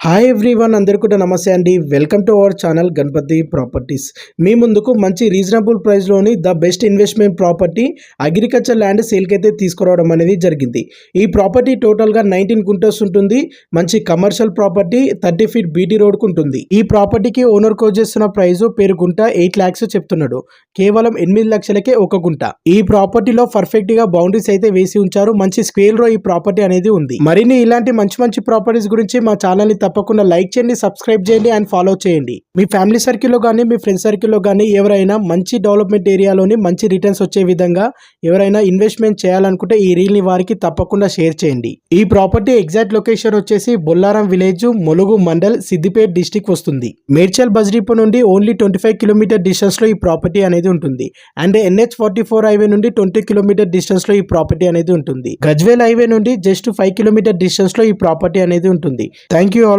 Hi everyone, అందరికీ కూడా నమస్తే అండి. Welcome to our channel Ganapathi properties. మీ ముందుకు మంచి రీజనబుల్ ప్రైస్లోని the best investment property agriculture land సేల్కి అయితే తీసుకురావడం అనేది జరిగింది. ఈ ప్రాపర్టీ టోటల్గా 19 గుంటస్ ఉంటుంది. మంచి కమర్షియల్ ప్రాపర్టీ, 30 ఫీట్ బీటీ రోడ్కు ఉంటుంది. ఈ ప్రాపర్టీకి ఓనర్ కోట్ చేస్తున్న ప్రైస్ పేరు గుంట 8 lakhs చెప్తున్నాడు. కేవలం 8 లక్షలకే ఒక గుంట. ఈ ప్రాపర్టీలో పర్ఫెక్ట్ గా బౌండరీస్ అయితే వేసి ఉంచారు. మంచి స్క్వేర్ లో ఈ ప్రాపర్టీ అనేది ఉంది. మరిన్ని ఇలాంటి మంచి ప్రాపర్టీస్ గురించి మా ఛానల్ ని తప్పకుండా లైక్ చేయండి, సబ్స్క్రైబ్ చేయండి అండ్ ఫాలో చేయండి. మీ ఫ్యామిలీ సర్కిల్లో కానీ మీ ఫ్రెండ్ సర్కిల్లో కానీ ఎవరైనా మంచి డెవలప్మెంట్ ఏరియాలోని మంచి రిటర్న్స్ వచ్చే విధంగా ఎవరైనా ఇన్వెస్ట్మెంట్ చేయాలనుకుంటే ఈ రీల్ ని వారికి తప్పకుండా షేర్ చేయండి. ఈ ప్రాపర్టీ ఎగ్జాక్ట్ లొకేషన్ వచ్చేసి బొల్లారం విలేజ్, ములుగు మండల్, సిద్దిపేట డిస్టిక్ వస్తుంది. మేడ్చల్ బస్ డిపో నుండి ఓన్లీ 25 కిలోమీటర్ డిస్టెన్స్ లో ఈ ప్రాపర్టీ అనేది ఉంటుంది. అండ్ NH44 హైవే నుండి 20 కిలోమీటర్ డిస్టెన్స్ లో ఈ ప్రాపర్టీ అనేది ఉంటుంది. గజ్వేల్ హైవే నుండి జస్ట్ 5 కిలోమీటర్ డిస్టెన్స్ లో ఈ ప్రాపర్టీ అనేది ఉంటుంది. Thank you all.